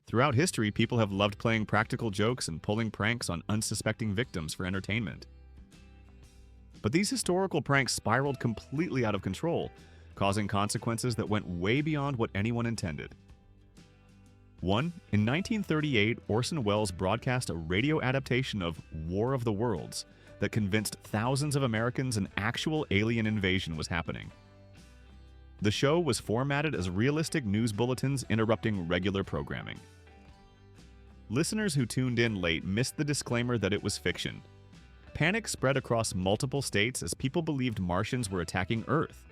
Throughout history, people have loved playing practical jokes and pulling pranks on unsuspecting victims for entertainment. But these historical pranks spiraled completely out of control, causing consequences that went way beyond what anyone intended. 1. In 1938, Orson Welles broadcast a radio adaptation of War of the Worlds that convinced thousands of Americans an actual alien invasion was happening. The show was formatted as realistic news bulletins interrupting regular programming. Listeners who tuned in late missed the disclaimer that it was fiction. Panic spread across multiple states as people believed Martians were attacking Earth.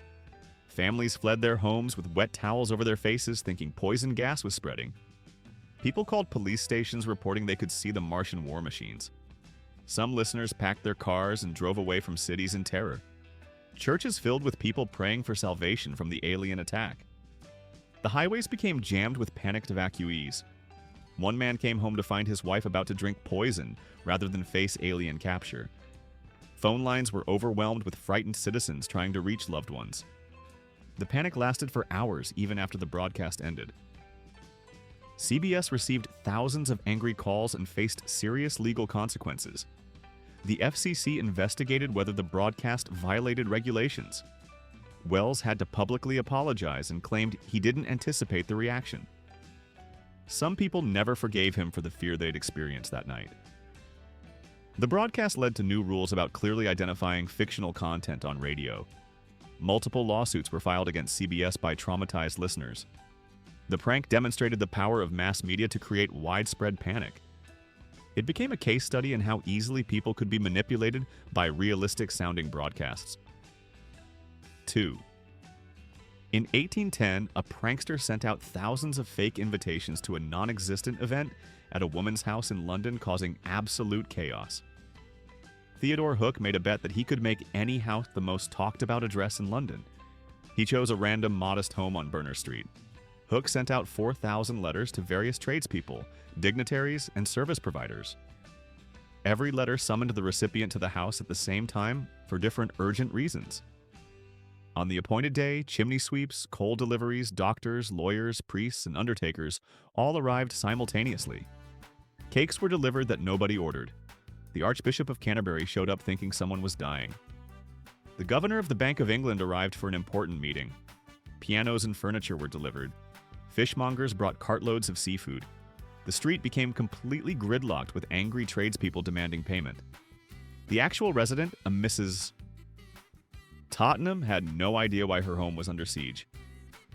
Families fled their homes with wet towels over their faces, thinking poison gas was spreading. People called police stations reporting they could see the Martian war machines. Some listeners packed their cars and drove away from cities in terror. Churches filled with people praying for salvation from the alien attack. The highways became jammed with panicked evacuees. One man came home to find his wife about to drink poison rather than face alien capture. Phone lines were overwhelmed with frightened citizens trying to reach loved ones. The panic lasted for hours even after the broadcast ended. CBS received thousands of angry calls and faced serious legal consequences. The FCC investigated whether the broadcast violated regulations. Welles had to publicly apologize and claimed he didn't anticipate the reaction. Some people never forgave him for the fear they'd experienced that night. The broadcast led to new rules about clearly identifying fictional content on radio. Multiple lawsuits were filed against CBS by traumatized listeners. The prank demonstrated the power of mass media to create widespread panic. It became a case study in how easily people could be manipulated by realistic-sounding broadcasts. 2. In 1810, a prankster sent out thousands of fake invitations to a non-existent event at a woman's house in London, causing absolute chaos. Theodore Hook made a bet that he could make any house the most talked-about address in London. He chose a random, modest home on Burner Street. Hook sent out 4,000 letters to various tradespeople, dignitaries, and service providers. Every letter summoned the recipient to the house at the same time for different urgent reasons. On the appointed day, chimney sweeps, coal deliveries, doctors, lawyers, priests, and undertakers all arrived simultaneously. Cakes were delivered that nobody ordered. The Archbishop of Canterbury showed up thinking someone was dying. The Governor of the Bank of England arrived for an important meeting. Pianos and furniture were delivered. Fishmongers brought cartloads of seafood. The street became completely gridlocked with angry tradespeople demanding payment. The actual resident, a Mrs. Tottenham, had no idea why her home was under siege.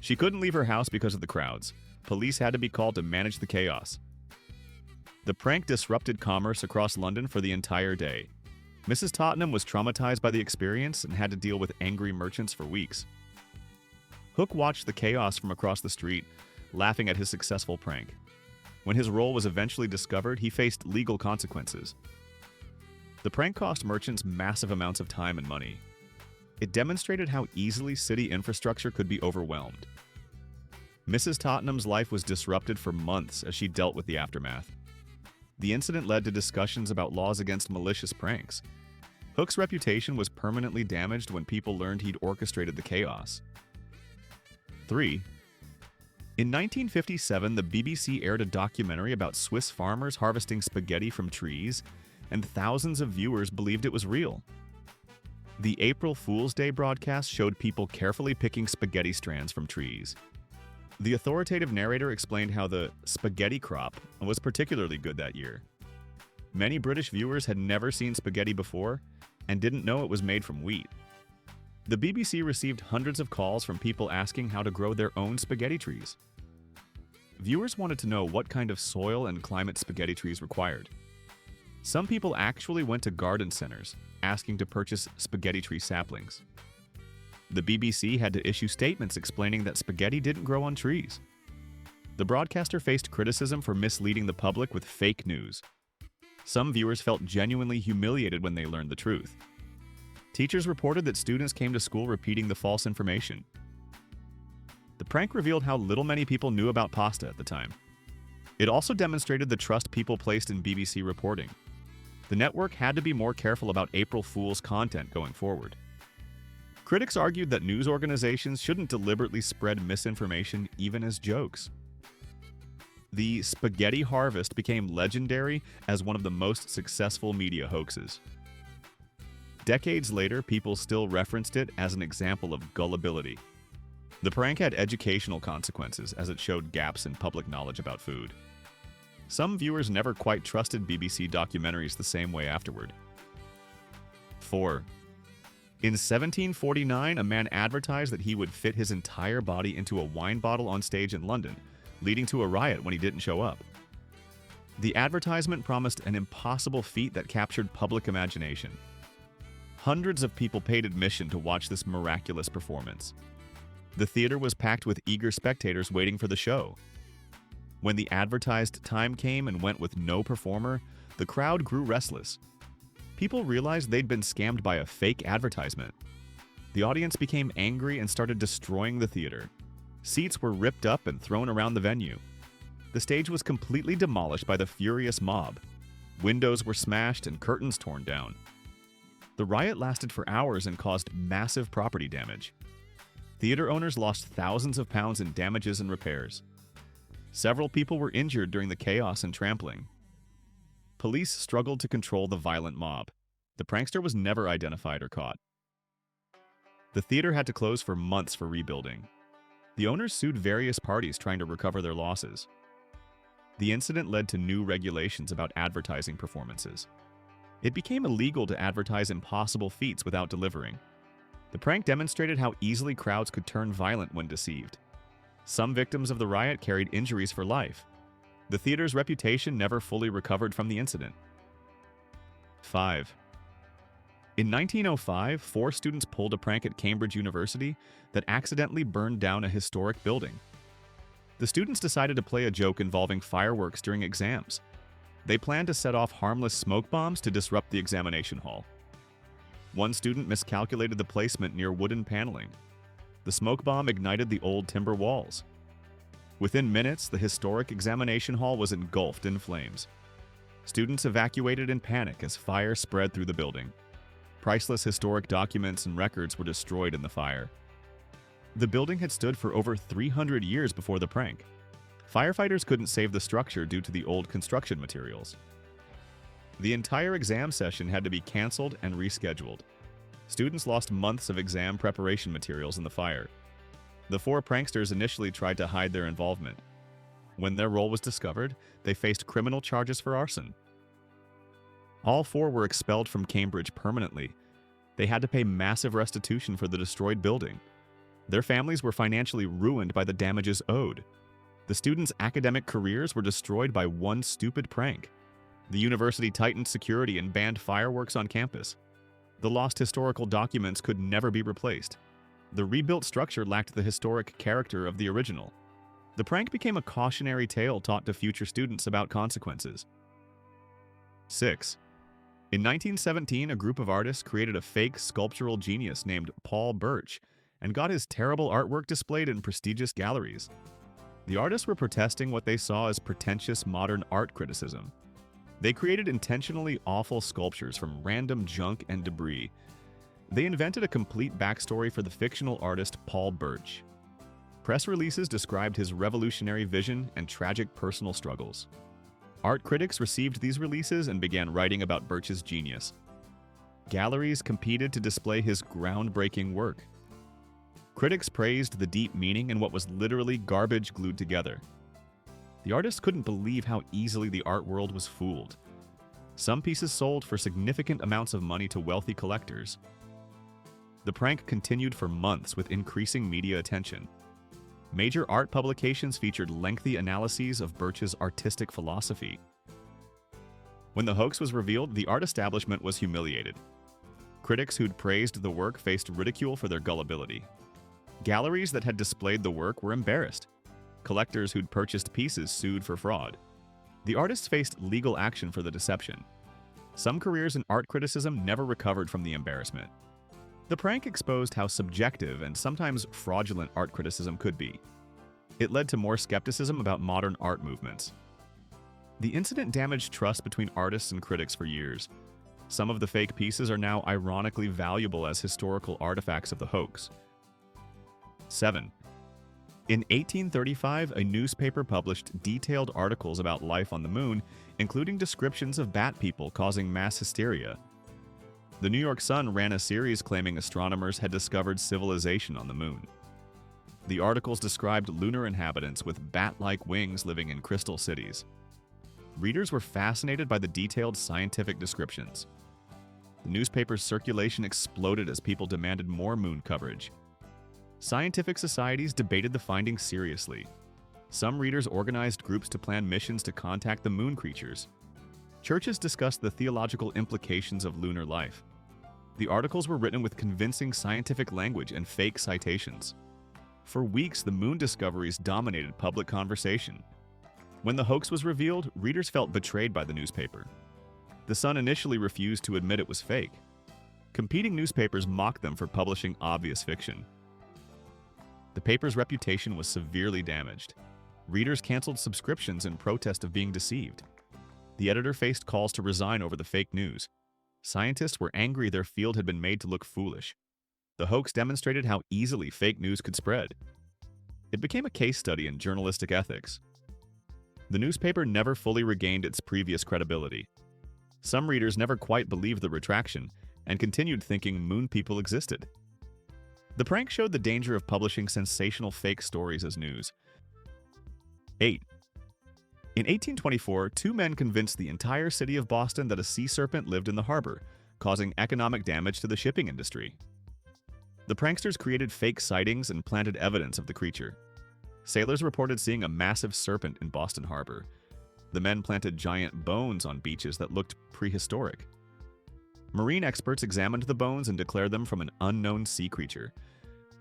She couldn't leave her house because of the crowds. Police had to be called to manage the chaos. The prank disrupted commerce across London for the entire day. Mrs. Tottenham was traumatized by the experience and had to deal with angry merchants for weeks. Hook watched the chaos from across the street, laughing at his successful prank. When his role was eventually discovered, he faced legal consequences. The prank cost merchants massive amounts of time and money. It demonstrated how easily city infrastructure could be overwhelmed. Mrs. Tottenham's life was disrupted for months as she dealt with the aftermath. The incident led to discussions about laws against malicious pranks. Hook's reputation was permanently damaged when people learned he'd orchestrated the chaos. 3. In 1957, the BBC aired a documentary about Swiss farmers harvesting spaghetti from trees, and thousands of viewers believed it was real. The April Fool's Day broadcast showed people carefully picking spaghetti strands from trees. The authoritative narrator explained how the spaghetti crop was particularly good that year. Many British viewers had never seen spaghetti before and didn't know it was made from wheat. The BBC received hundreds of calls from people asking how to grow their own spaghetti trees. Viewers wanted to know what kind of soil and climate spaghetti trees required. Some people actually went to garden centers, asking to purchase spaghetti tree saplings. The BBC had to issue statements explaining that spaghetti didn't grow on trees. The broadcaster faced criticism for misleading the public with fake news. Some viewers felt genuinely humiliated when they learned the truth. Teachers reported that students came to school repeating the false information. The prank revealed how little many people knew about pasta at the time. It also demonstrated the trust people placed in BBC reporting. The network had to be more careful about April Fool's content going forward. Critics argued that news organizations shouldn't deliberately spread misinformation even as jokes. The spaghetti harvest became legendary as one of the most successful media hoaxes. Decades later, people still referenced it as an example of gullibility. The prank had educational consequences as it showed gaps in public knowledge about food. Some viewers never quite trusted BBC documentaries the same way afterward. 4. In 1749, a man advertised that he would fit his entire body into a wine bottle on stage in London, leading to a riot when he didn't show up. The advertisement promised an impossible feat that captured public imagination. Hundreds of people paid admission to watch this miraculous performance. The theater was packed with eager spectators waiting for the show. When the advertised time came and went with no performer, the crowd grew restless. People realized they'd been scammed by a fake advertisement. The audience became angry and started destroying the theater. Seats were ripped up and thrown around the venue. The stage was completely demolished by the furious mob. Windows were smashed and curtains torn down. The riot lasted for hours and caused massive property damage. Theater owners lost thousands of pounds in damages and repairs. Several people were injured during the chaos and trampling. Police struggled to control the violent mob. The prankster was never identified or caught. The theater had to close for months for rebuilding. The owners sued various parties trying to recover their losses. The incident led to new regulations about advertising performances. It became illegal to advertise impossible feats without delivering. The prank demonstrated how easily crowds could turn violent when deceived. Some victims of the riot carried injuries for life. The theater's reputation never fully recovered from the incident. 5. In 1905, 4 students pulled a prank at Cambridge University that accidentally burned down a historic building. The students decided to play a joke involving fireworks during exams. They planned to set off harmless smoke bombs to disrupt the examination hall. One student miscalculated the placement near wooden paneling. The smoke bomb ignited the old timber walls. Within minutes, the historic examination hall was engulfed in flames. Students evacuated in panic as fire spread through the building. Priceless historic documents and records were destroyed in the fire. The building had stood for over 300 years before the prank. Firefighters couldn't save the structure due to the old construction materials. The entire exam session had to be canceled and rescheduled. Students lost months of exam preparation materials in the fire. The 4 pranksters initially tried to hide their involvement. When their role was discovered, they faced criminal charges for arson. All 4 were expelled from Cambridge permanently. They had to pay massive restitution for the destroyed building. Their families were financially ruined by the damages owed. The students' academic careers were destroyed by one stupid prank. The university tightened security and banned fireworks on campus. The lost historical documents could never be replaced. The rebuilt structure lacked the historic character of the original. The prank became a cautionary tale taught to future students about consequences. 6. In 1917, a group of artists created a fake sculptural genius named Paul Birch and got his terrible artwork displayed in prestigious galleries. The artists were protesting what they saw as pretentious modern art criticism. They created intentionally awful sculptures from random junk and debris. They invented a complete backstory for the fictional artist Paul Birch. Press releases described his revolutionary vision and tragic personal struggles. Art critics received these releases and began writing about Birch's genius. Galleries competed to display his groundbreaking work. Critics praised the deep meaning in what was literally garbage glued together. The artists couldn't believe how easily the art world was fooled. Some pieces sold for significant amounts of money to wealthy collectors. The prank continued for months with increasing media attention. Major art publications featured lengthy analyses of Birch's artistic philosophy. When the hoax was revealed, the art establishment was humiliated. Critics who'd praised the work faced ridicule for their gullibility. Galleries that had displayed the work were embarrassed. Collectors who'd purchased pieces sued for fraud. The artists faced legal action for the deception. Some careers in art criticism never recovered from the embarrassment. The prank exposed how subjective and sometimes fraudulent art criticism could be. It led to more skepticism about modern art movements. The incident damaged trust between artists and critics for years. Some of the fake pieces are now ironically valuable as historical artifacts of the hoax. 7. In 1835, a newspaper published detailed articles about life on the moon, including descriptions of bat people causing mass hysteria. The New York Sun ran a series claiming astronomers had discovered civilization on the moon. The articles described lunar inhabitants with bat-like wings living in crystal cities. Readers were fascinated by the detailed scientific descriptions. The newspaper's circulation exploded as people demanded more moon coverage. Scientific societies debated the findings seriously. Some readers organized groups to plan missions to contact the moon creatures. Churches discussed the theological implications of lunar life. The articles were written with convincing scientific language and fake citations. For weeks, the moon discoveries dominated public conversation. When the hoax was revealed, readers felt betrayed by the newspaper. The Sun initially refused to admit it was fake. Competing newspapers mocked them for publishing obvious fiction. The paper's reputation was severely damaged. Readers canceled subscriptions in protest of being deceived. The editor faced calls to resign over the fake news. Scientists were angry their field had been made to look foolish. The hoax demonstrated how easily fake news could spread. It became a case study in journalistic ethics. The newspaper never fully regained its previous credibility. Some readers never quite believed the retraction and continued thinking moon people existed. The prank showed the danger of publishing sensational fake stories as news. 8. In 1824, two men convinced the entire city of Boston that a sea serpent lived in the harbor, causing economic damage to the shipping industry. The pranksters created fake sightings and planted evidence of the creature. Sailors reported seeing a massive serpent in Boston Harbor. The men planted giant bones on beaches that looked prehistoric. Marine experts examined the bones and declared them from an unknown sea creature.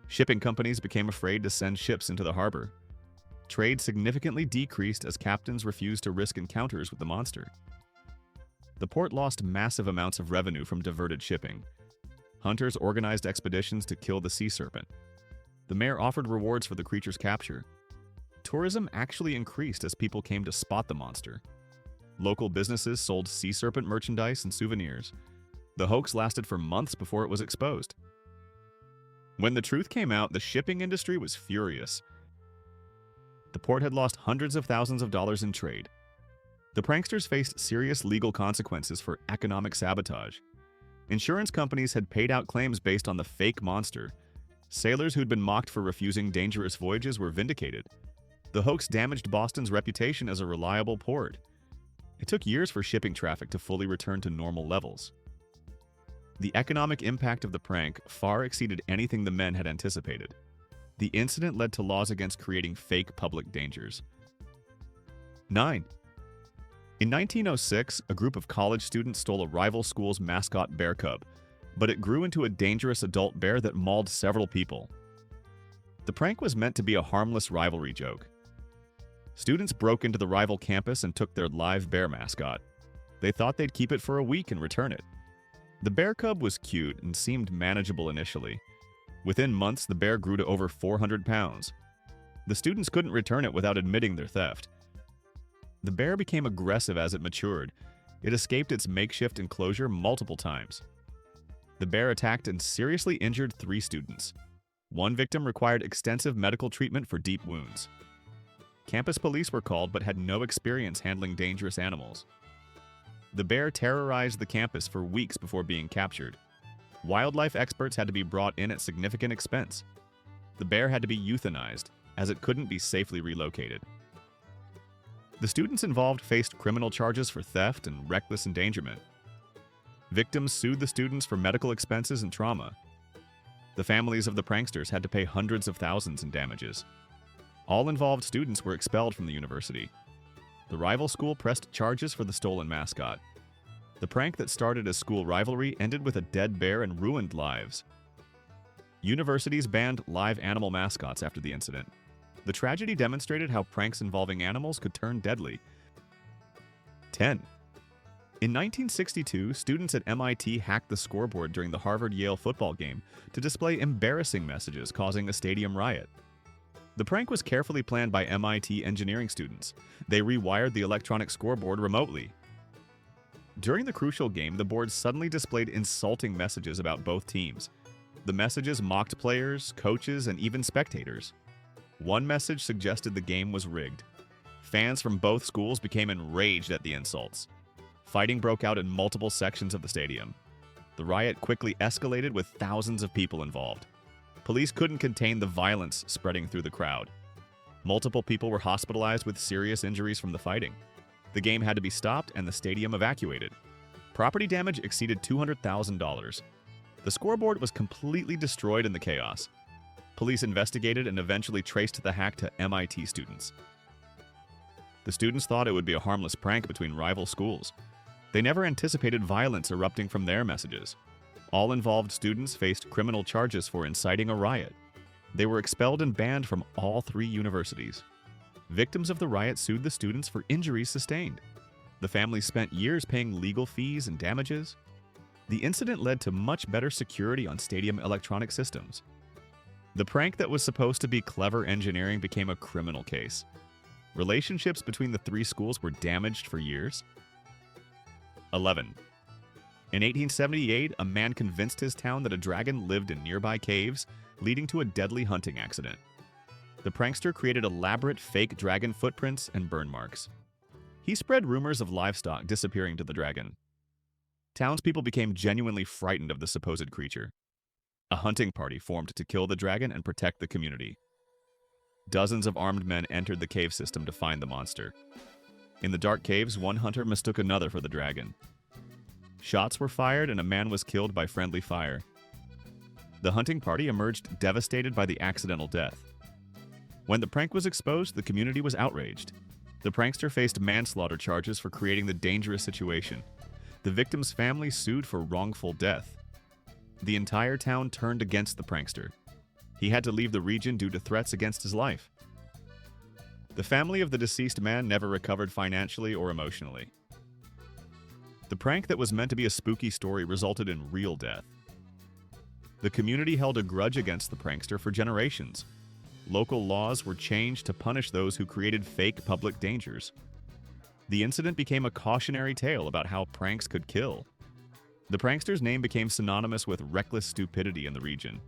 Shipping companies became afraid to send ships into the harbor. Trade significantly decreased as captains refused to risk encounters with the monster. The port lost massive amounts of revenue from diverted shipping. Hunters organized expeditions to kill the sea serpent. The mayor offered rewards for the creature's capture. Tourism actually increased as people came to spot the monster. Local businesses sold sea serpent merchandise and souvenirs. The hoax lasted for months before it was exposed. When the truth came out, the shipping industry was furious. The port had lost hundreds of thousands of dollars in trade. The pranksters faced serious legal consequences for economic sabotage. Insurance companies had paid out claims based on the fake monster. Sailors who'd been mocked for refusing dangerous voyages were vindicated. The hoax damaged Boston's reputation as a reliable port. It took years for shipping traffic to fully return to normal levels. The economic impact of the prank far exceeded anything the men had anticipated. The incident led to laws against creating fake public dangers. 9. In 1906, a group of college students stole a rival school's mascot bear cub, but it grew into a dangerous adult bear that mauled several people. The prank was meant to be a harmless rivalry joke. Students broke into the rival campus and took their live bear mascot. They thought they'd keep it for a week and return it. The bear cub was cute and seemed manageable initially. Within months, the bear grew to over 400 pounds. The students couldn't return it without admitting their theft. The bear became aggressive as it matured. It escaped its makeshift enclosure multiple times. The bear attacked and seriously injured 3 students. One victim required extensive medical treatment for deep wounds. Campus police were called but had no experience handling dangerous animals. The bear terrorized the campus for weeks before being captured. Wildlife experts had to be brought in at significant expense. The bear had to be euthanized, as it couldn't be safely relocated. The students involved faced criminal charges for theft and reckless endangerment. Victims sued the students for medical expenses and trauma. The families of the pranksters had to pay hundreds of thousands in damages. All involved students were expelled from the university. The rival school pressed charges for the stolen mascot. The prank that started as school rivalry ended with a dead bear and ruined lives. Universities banned live animal mascots after the incident. The tragedy demonstrated how pranks involving animals could turn deadly. 10. In 1962, students at MIT hacked the scoreboard during the Harvard-Yale football game to display embarrassing messages, causing a stadium riot. The prank was carefully planned by MIT engineering students. They rewired the electronic scoreboard remotely. During the crucial game, the board suddenly displayed insulting messages about both teams. The messages mocked players, coaches, and even spectators. One message suggested the game was rigged. Fans from both schools became enraged at the insults. Fighting broke out in multiple sections of the stadium. The riot quickly escalated with thousands of people involved. Police couldn't contain the violence spreading through the crowd. Multiple people were hospitalized with serious injuries from the fighting. The game had to be stopped and the stadium evacuated. Property damage exceeded $200,000. The scoreboard was completely destroyed in the chaos. Police investigated and eventually traced the hack to MIT students. The students thought it would be a harmless prank between rival schools. They never anticipated violence erupting from their messages. All involved students faced criminal charges for inciting a riot. They were expelled and banned from all 3 universities. Victims of the riot sued the students for injuries sustained. The families spent years paying legal fees and damages. The incident led to much better security on stadium electronic systems. The prank that was supposed to be clever engineering became a criminal case. Relationships between the 3 schools were damaged for years. 11. In 1878, a man convinced his town that a dragon lived in nearby caves, leading to a deadly hunting accident. The prankster created elaborate fake dragon footprints and burn marks. He spread rumors of livestock disappearing to the dragon. Townspeople became genuinely frightened of the supposed creature. A hunting party formed to kill the dragon and protect the community. Dozens of armed men entered the cave system to find the monster. In the dark caves, one hunter mistook another for the dragon. Shots were fired and a man was killed by friendly fire. The hunting party emerged devastated by the accidental death. When the prank was exposed, the community was outraged. The prankster faced manslaughter charges for creating the dangerous situation. The victim's family sued for wrongful death. The entire town turned against the prankster. He had to leave the region due to threats against his life. The family of the deceased man never recovered financially or emotionally. The prank that was meant to be a spooky story resulted in real death. The community held a grudge against the prankster for generations. Local laws were changed to punish those who created fake public dangers. The incident became a cautionary tale about how pranks could kill. The prankster's name became synonymous with reckless stupidity in the region.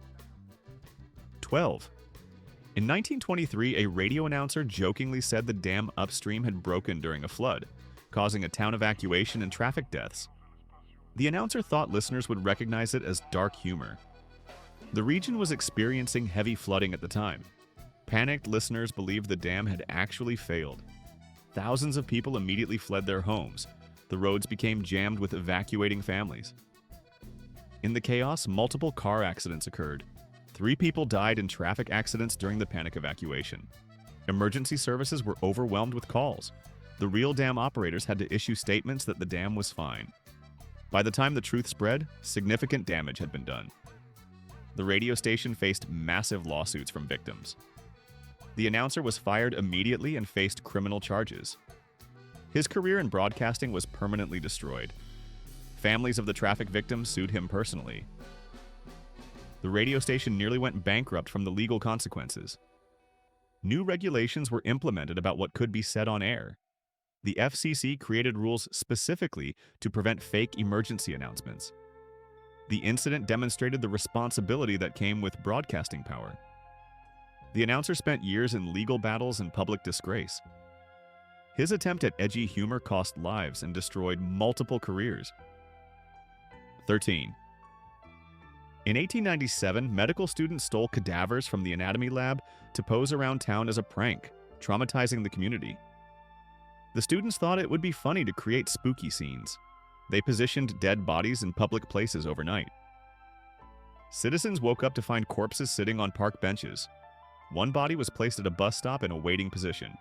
12. In 1923, a radio announcer jokingly said the dam upstream had broken during a flood, causing a town evacuation and traffic deaths. The announcer thought listeners would recognize it as dark humor. The region was experiencing heavy flooding at the time. Panicked listeners believed the dam had actually failed. Thousands of people immediately fled their homes. The roads became jammed with evacuating families. In the chaos, multiple car accidents occurred. 3 people died in traffic accidents during the panic evacuation. Emergency services were overwhelmed with calls. The real dam operators had to issue statements that the dam was fine. By the time the truth spread, significant damage had been done. The radio station faced massive lawsuits from victims. The announcer was fired immediately and faced criminal charges. His career in broadcasting was permanently destroyed. Families of the traffic victims sued him personally. The radio station nearly went bankrupt from the legal consequences. New regulations were implemented about what could be said on air. The FCC created rules specifically to prevent fake emergency announcements. The incident demonstrated the responsibility that came with broadcasting power. The announcer spent years in legal battles and public disgrace. His attempt at edgy humor cost lives and destroyed multiple careers. 13. In 1897, medical students stole cadavers from the anatomy lab to pose around town as a prank, traumatizing the community. The students thought it would be funny to create spooky scenes. They positioned dead bodies in public places overnight. Citizens woke up to find corpses sitting on park benches. One body was placed at a bus stop in a waiting position.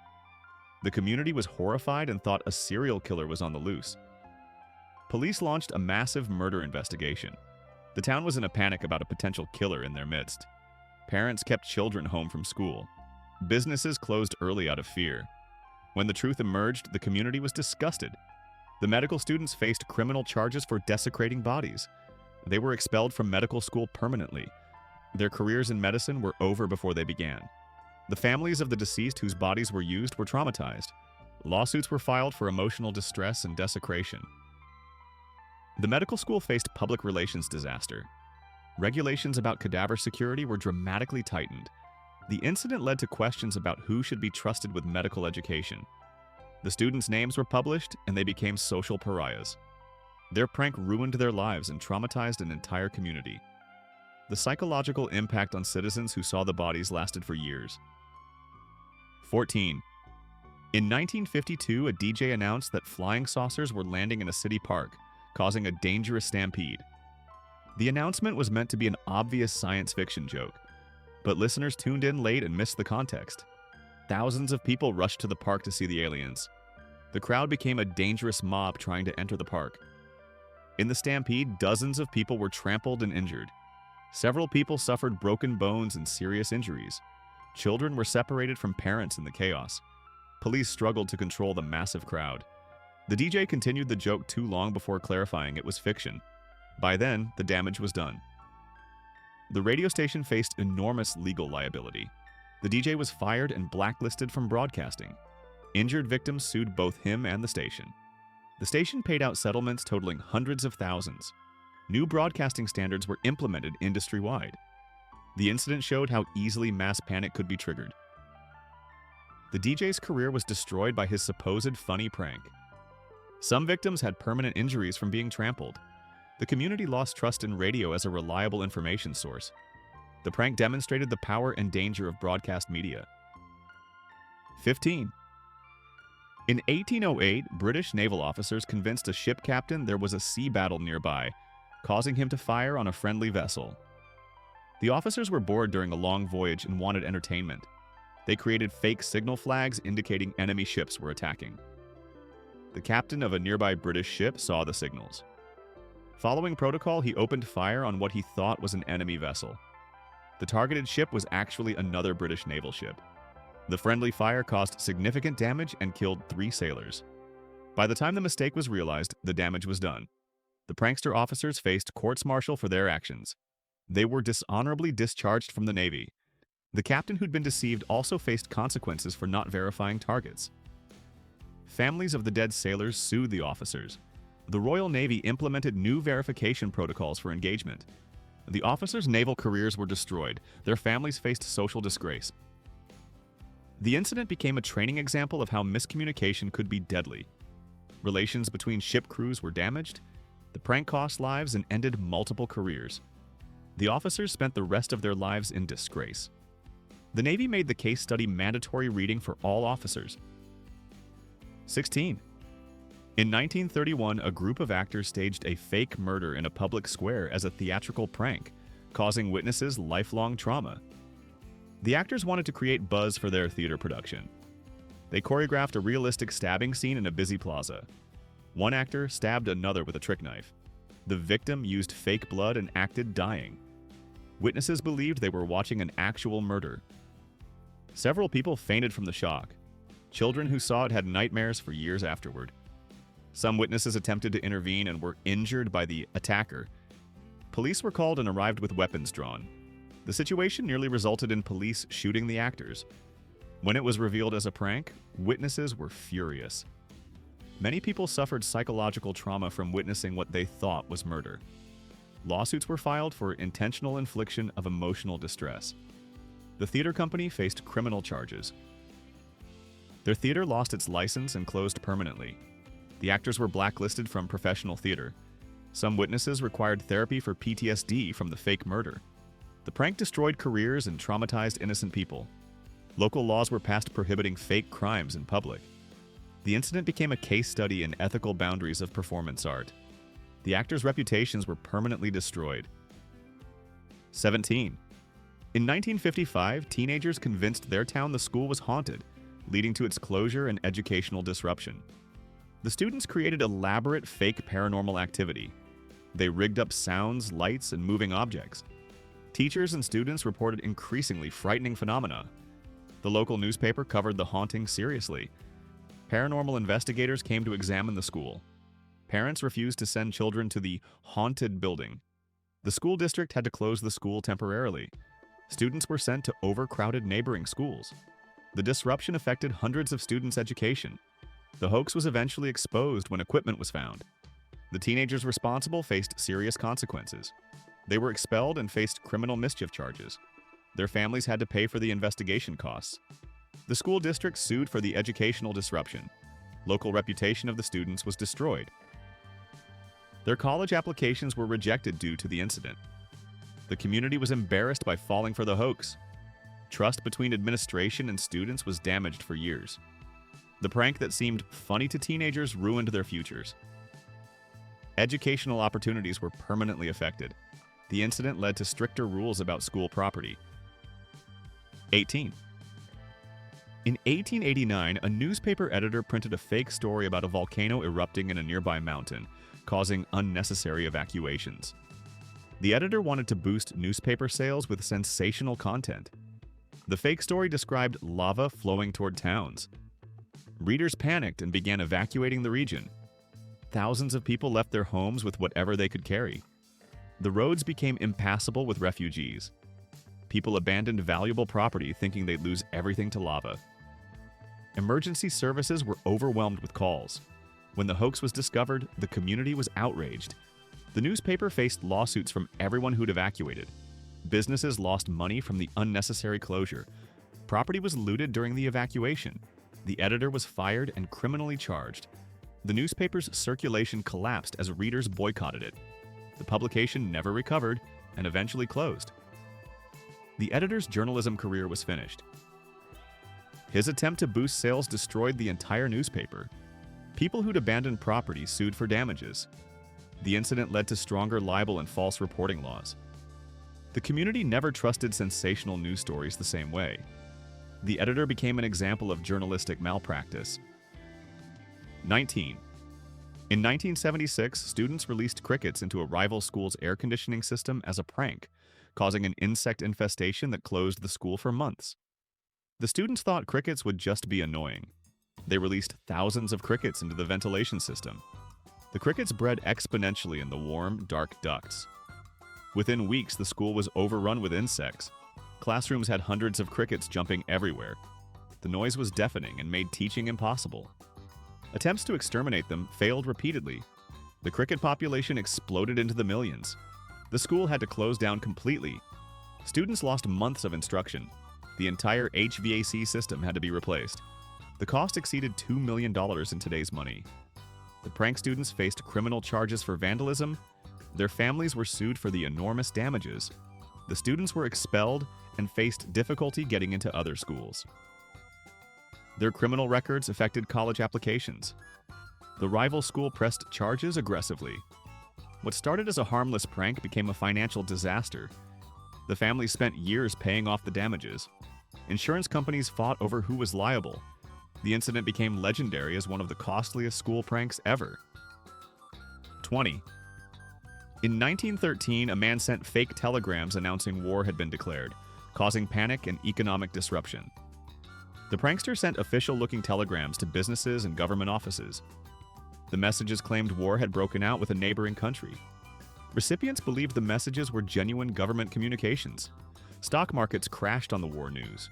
The community was horrified and thought a serial killer was on the loose. Police launched a massive murder investigation. The town was in a panic about a potential killer in their midst. Parents kept children home from school. Businesses closed early out of fear. When the truth emerged, the community was disgusted. The medical students faced criminal charges for desecrating bodies. They were expelled from medical school permanently. Their careers in medicine were over before they began. The families of the deceased whose bodies were used were traumatized. Lawsuits were filed for emotional distress and desecration. The medical school faced public relations disaster. Regulations about cadaver security were dramatically tightened. The incident led to questions about who should be trusted with medical education. The students' names were published, and they became social pariahs. Their prank ruined their lives and traumatized an entire community. The psychological impact on citizens who saw the bodies lasted for years. 14. In 1952, a DJ announced that flying saucers were landing in a city park, causing a dangerous stampede. The announcement was meant to be an obvious science fiction joke, but listeners tuned in late and missed the context. Thousands of people rushed to the park to see the aliens. The crowd became a dangerous mob trying to enter the park. In the stampede, dozens of people were trampled and injured. Several people suffered broken bones and serious injuries. Children were separated from parents in the chaos. Police struggled to control the massive crowd. The DJ continued the joke too long before clarifying it was fiction. By then, the damage was done. The radio station faced enormous legal liability. The DJ was fired and blacklisted from broadcasting. Injured victims sued both him and the station. The station paid out settlements totaling hundreds of thousands. New broadcasting standards were implemented industry-wide. The incident showed how easily mass panic could be triggered. The DJ's career was destroyed by his supposed funny prank. Some victims had permanent injuries from being trampled. The community lost trust in radio as a reliable information source. The prank demonstrated the power and danger of broadcast media. 15. In 1808, British naval officers convinced a ship captain there was a sea battle nearby, causing him to fire on a friendly vessel. The officers were bored during a long voyage and wanted entertainment. They created fake signal flags indicating enemy ships were attacking. The captain of a nearby British ship saw the signals. Following protocol, he opened fire on what he thought was an enemy vessel. The targeted ship was actually another British naval ship. The friendly fire caused significant damage and killed 3 sailors. By the time the mistake was realized, the damage was done. The prankster officers faced courts-martial for their actions. They were dishonorably discharged from the Navy. The captain who'd been deceived also faced consequences for not verifying targets. Families of the dead sailors sued the officers. The Royal Navy implemented new verification protocols for engagement. The officers' naval careers were destroyed. Their families faced social disgrace. The incident became a training example of how miscommunication could be deadly. Relations between ship crews were damaged. The prank cost lives and ended multiple careers. The officers spent the rest of their lives in disgrace. The Navy made the case study mandatory reading for all officers. 16. In 1931, a group of actors staged a fake murder in a public square as a theatrical prank, causing witnesses lifelong trauma. The actors wanted to create buzz for their theater production. They choreographed a realistic stabbing scene in a busy plaza. One actor stabbed another with a trick knife. The victim used fake blood and acted dying. Witnesses believed they were watching an actual murder. Several people fainted from the shock. Children who saw it had nightmares for years afterward. Some witnesses attempted to intervene and were injured by the attacker. Police were called and arrived with weapons drawn. The situation nearly resulted in police shooting the actors. When it was revealed as a prank, witnesses were furious. Many people suffered psychological trauma from witnessing what they thought was murder. Lawsuits were filed for intentional infliction of emotional distress. The theater company faced criminal charges. Their theater lost its license and closed permanently. The actors were blacklisted from professional theater. Some witnesses required therapy for PTSD from the fake murder. The prank destroyed careers and traumatized innocent people. Local laws were passed prohibiting fake crimes in public. The incident became a case study in ethical boundaries of performance art. The actors' reputations were permanently destroyed. 17. In 1955, teenagers convinced their town the school was haunted, leading to its closure and educational disruption. The students created elaborate fake paranormal activity. They rigged up sounds, lights, and moving objects. Teachers and students reported increasingly frightening phenomena. The local newspaper covered the haunting seriously. Paranormal investigators came to examine the school. Parents refused to send children to the haunted building. The school district had to close the school temporarily. Students were sent to overcrowded neighboring schools. The disruption affected hundreds of students' education. The hoax was eventually exposed when equipment was found. The teenagers responsible faced serious consequences. They were expelled and faced criminal mischief charges. Their families had to pay for the investigation costs. The school district sued for the educational disruption. Local reputation of the students was destroyed. Their college applications were rejected due to the incident. The community was embarrassed by falling for the hoax. Trust between administration and students was damaged for years. The prank that seemed funny to teenagers ruined their futures. Educational opportunities were permanently affected. The incident led to stricter rules about school property. 18. In 1889, a newspaper editor printed a fake story about a volcano erupting in a nearby mountain, causing unnecessary evacuations. The editor wanted to boost newspaper sales with sensational content. The fake story described lava flowing toward towns. Readers panicked and began evacuating the region. Thousands of people left their homes with whatever they could carry. The roads became impassable with refugees. People abandoned valuable property thinking they'd lose everything to lava. Emergency services were overwhelmed with calls. When the hoax was discovered, the community was outraged. The newspaper faced lawsuits from everyone who'd evacuated. Businesses lost money from the unnecessary closure. Property was looted during the evacuation. The editor was fired and criminally charged. The newspaper's circulation collapsed as readers boycotted it. The publication never recovered and eventually closed. The editor's journalism career was finished. His attempt to boost sales destroyed the entire newspaper. People who'd abandoned property sued for damages. The incident led to stronger libel and false reporting laws. The community never trusted sensational news stories the same way. The editor became an example of journalistic malpractice. 19. In 1976, students released crickets into a rival school's air conditioning system as a prank, causing an insect infestation that closed the school for months. The students thought crickets would just be annoying. They released thousands of crickets into the ventilation system. The crickets bred exponentially in the warm, dark ducts. Within weeks, the school was overrun with insects. Classrooms had hundreds of crickets jumping everywhere. The noise was deafening and made teaching impossible. Attempts to exterminate them failed repeatedly. The cricket population exploded into the millions. The school had to close down completely. Students lost months of instruction. The entire HVAC system had to be replaced. The cost exceeded $2 million in today's money. The prank students faced criminal charges for vandalism. Their families were sued for the enormous damages. The students were expelled and faced difficulty getting into other schools. Their criminal records affected college applications. The rival school pressed charges aggressively. What started as a harmless prank became a financial disaster. The families spent years paying off the damages. Insurance companies fought over who was liable. The incident became legendary as one of the costliest school pranks ever. 20. In 1913, a man sent fake telegrams announcing war had been declared, causing panic and economic disruption. The prankster sent official-looking telegrams to businesses and government offices. The messages claimed war had broken out with a neighboring country. Recipients believed the messages were genuine government communications. Stock markets crashed on the war news.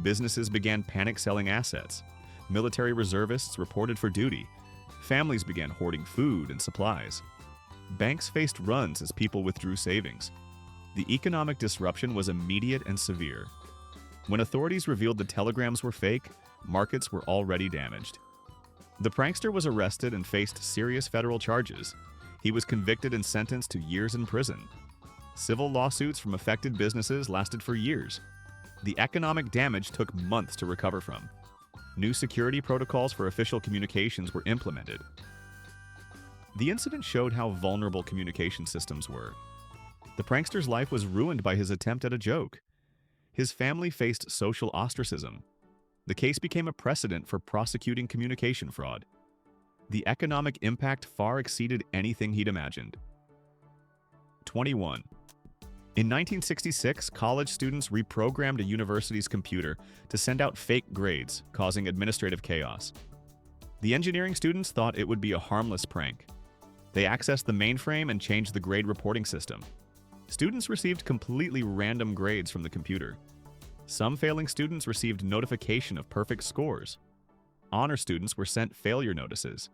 Businesses began panic-selling assets. Military reservists reported for duty. Families began hoarding food and supplies. Banks faced runs as people withdrew savings. The economic disruption was immediate and severe. When authorities revealed the telegrams were fake, markets were already damaged. The prankster was arrested and faced serious federal charges. He was convicted and sentenced to years in prison. Civil lawsuits from affected businesses lasted for years. The economic damage took months to recover from. New security protocols for official communications were implemented. The incident showed how vulnerable communication systems were. The prankster's life was ruined by his attempt at a joke. His family faced social ostracism. The case became a precedent for prosecuting communication fraud. The economic impact far exceeded anything he'd imagined. 21. In 1966, college students reprogrammed a university's computer to send out fake grades, causing administrative chaos. The engineering students thought it would be a harmless prank. They accessed the mainframe and changed the grade reporting system. Students received completely random grades from the computer. Some failing students received notification of perfect scores. Honor students were sent failure notices.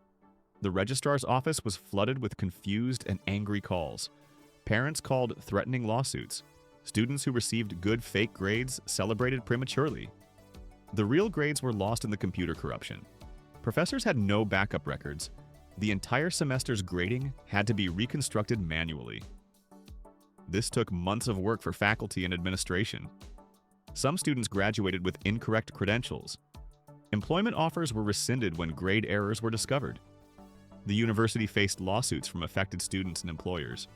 The registrar's office was flooded with confused and angry calls. Parents called threatening lawsuits. Students who received good fake grades celebrated prematurely. The real grades were lost in the computer corruption. Professors had no backup records. The entire semester's grading had to be reconstructed manually. This took months of work for faculty and administration. Some students graduated with incorrect credentials. Employment offers were rescinded when grade errors were discovered. The university faced lawsuits from affected students and employers.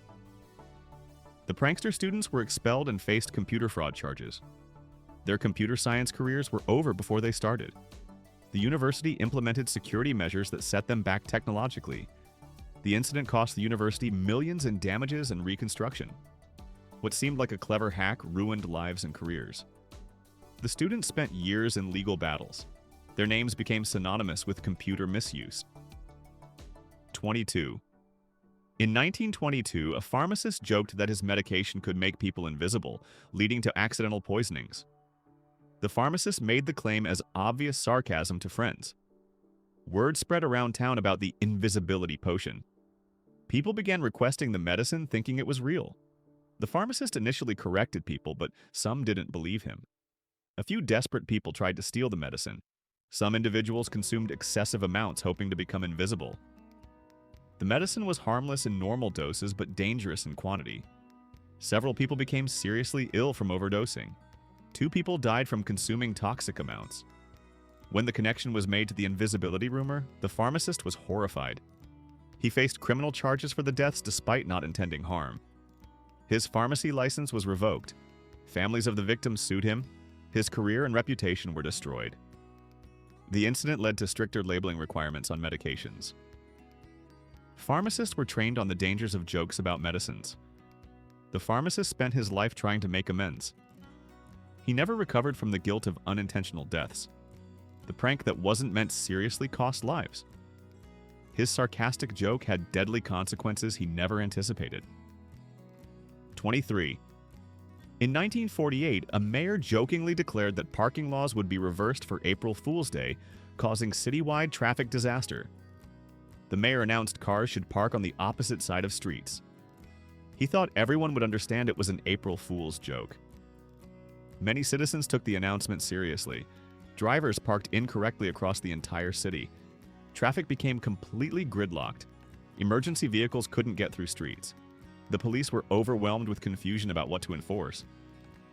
The prankster students were expelled and faced computer fraud charges. Their computer science careers were over before they started. The university implemented security measures that set them back technologically. The incident cost the university millions in damages and reconstruction. What seemed like a clever hack ruined lives and careers. The students spent years in legal battles. Their names became synonymous with computer misuse. 22. In 1922, a pharmacist joked that his medication could make people invisible, leading to accidental poisonings. The pharmacist made the claim as obvious sarcasm to friends. Word spread around town about the invisibility potion. People began requesting the medicine thinking it was real. The pharmacist initially corrected people, but some didn't believe him. A few desperate people tried to steal the medicine. Some individuals consumed excessive amounts hoping to become invisible. The medicine was harmless in normal doses but dangerous in quantity. Several people became seriously ill from overdosing. 2 people died from consuming toxic amounts. When the connection was made to the invisibility rumor, the pharmacist was horrified. He faced criminal charges for the deaths despite not intending harm. His pharmacy license was revoked. Families of the victims sued him. His career and reputation were destroyed. The incident led to stricter labeling requirements on medications. Pharmacists were trained on the dangers of jokes about medicines. The pharmacist spent his life trying to make amends. He never recovered from the guilt of unintentional deaths. The prank that wasn't meant seriously cost lives. His sarcastic joke had deadly consequences he never anticipated. 23. In 1948, a mayor jokingly declared that parking laws would be reversed for April Fool's Day, causing citywide traffic disaster. The mayor announced cars should park on the opposite side of streets. He thought everyone would understand it was an April Fool's joke. Many citizens took the announcement seriously. Drivers parked incorrectly across the entire city. Traffic became completely gridlocked. Emergency vehicles couldn't get through streets. The police were overwhelmed with confusion about what to enforce.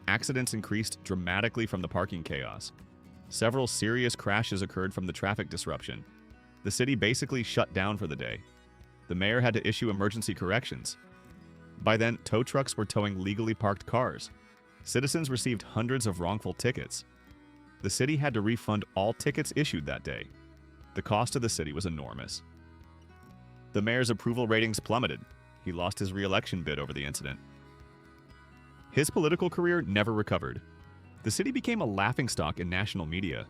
Accidents increased dramatically from the parking chaos. Several serious crashes occurred from the traffic disruption. The city basically shut down for the day. The mayor had to issue emergency corrections. By then, tow trucks were towing legally parked cars. Citizens received hundreds of wrongful tickets. The city had to refund all tickets issued that day. The cost to the city was enormous. The mayor's approval ratings plummeted. He lost his re-election bid over the incident. His political career never recovered. The city became a laughingstock in national media.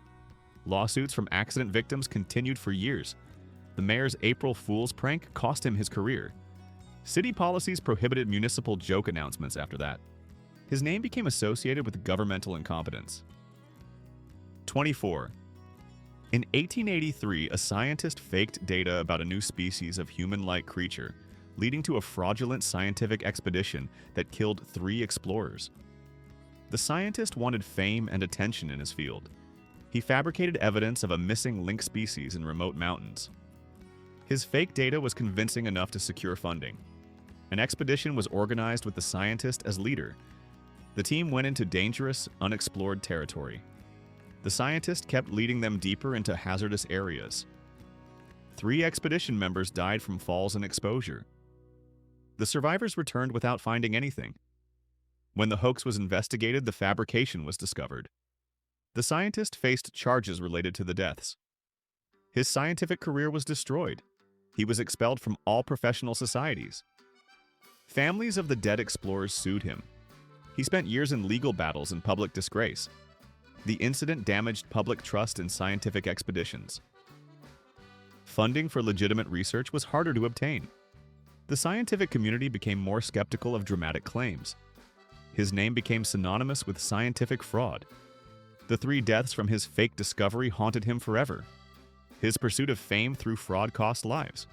Lawsuits from accident victims continued for years. The mayor's April Fool's prank cost him his career. City policies prohibited municipal joke announcements after that. His name became associated with governmental incompetence. 24. In 1883, a scientist faked data about a new species of human-like creature, leading to a fraudulent scientific expedition that killed 3 explorers. The scientist wanted fame and attention in his field. He fabricated evidence of a missing lynx species in remote mountains. His fake data was convincing enough to secure funding. An expedition was organized with the scientist as leader. The team went into dangerous, unexplored territory. The scientist kept leading them deeper into hazardous areas. 3 expedition members died from falls and exposure. The survivors returned without finding anything. When the hoax was investigated, the fabrication was discovered. The scientist faced charges related to the deaths. His scientific career was destroyed. He was expelled from all professional societies. Families of the dead explorers sued him. He spent years in legal battles and public disgrace. The incident damaged public trust in scientific expeditions. Funding for legitimate research was harder to obtain. The scientific community became more skeptical of dramatic claims. His name became synonymous with scientific fraud. The 3 deaths from his fake discovery haunted him forever. His pursuit of fame through fraud cost lives.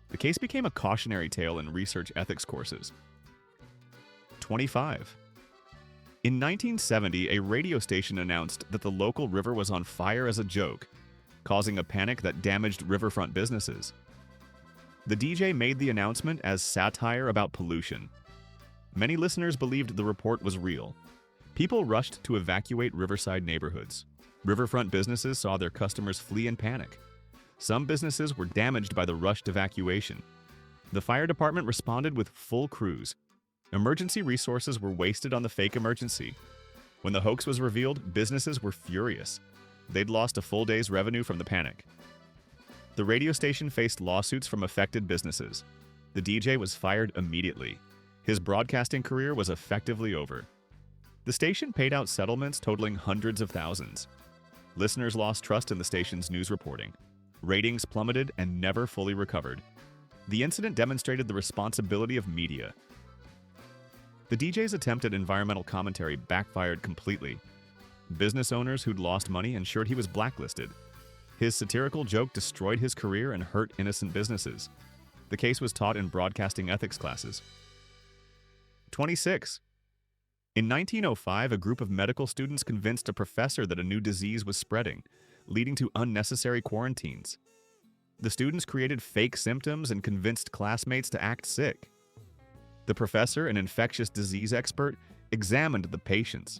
The case became a cautionary tale in research ethics courses. 25. In 1970, a radio station announced that the local river was on fire as a joke, causing a panic that damaged riverfront businesses. The DJ made the announcement as satire about pollution. Many listeners believed the report was real. People rushed to evacuate riverside neighborhoods. Riverfront businesses saw their customers flee in panic. Some businesses were damaged by the rushed evacuation. The fire department responded with full crews. Emergency resources were wasted on the fake emergency. When the hoax was revealed, businesses were furious. They'd lost a full day's revenue from the panic. The radio station faced lawsuits from affected businesses. The DJ was fired immediately. His broadcasting career was effectively over. The station paid out settlements totaling hundreds of thousands. Listeners lost trust in the station's news reporting. Ratings plummeted and never fully recovered. The incident demonstrated the responsibility of media. The DJ's attempt at environmental commentary backfired completely. Business owners who'd lost money ensured he was blacklisted. His satirical joke destroyed his career and hurt innocent businesses. The case was taught in broadcasting ethics classes. 26. In 1905, a group of medical students convinced a professor that a new disease was spreading, leading to unnecessary quarantines. The students created fake symptoms and convinced classmates to act sick. The professor, an infectious disease expert, examined the patients.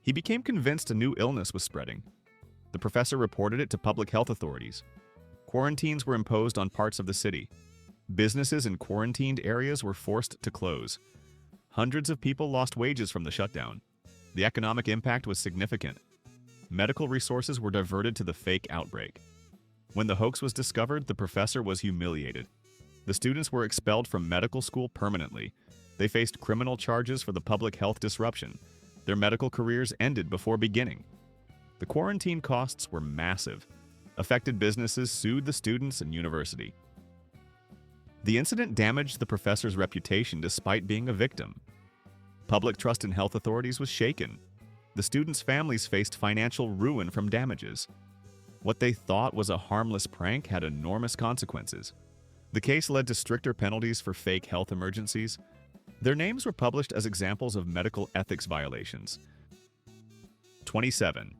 He became convinced a new illness was spreading. The professor reported it to public health authorities. Quarantines were imposed on parts of the city. Businesses in quarantined areas were forced to close. Hundreds of people lost wages from the shutdown. The economic impact was significant. Medical resources were diverted to the fake outbreak. When the hoax was discovered, the professor was humiliated. The students were expelled from medical school permanently. They faced criminal charges for the public health disruption. Their medical careers ended before beginning. The quarantine costs were massive. Affected businesses sued the students and university. The incident damaged the professor's reputation despite being a victim. Public trust in health authorities was shaken. The students' families faced financial ruin from damages. What they thought was a harmless prank had enormous consequences. The case led to stricter penalties for fake health emergencies. Their names were published as examples of medical ethics violations. 27.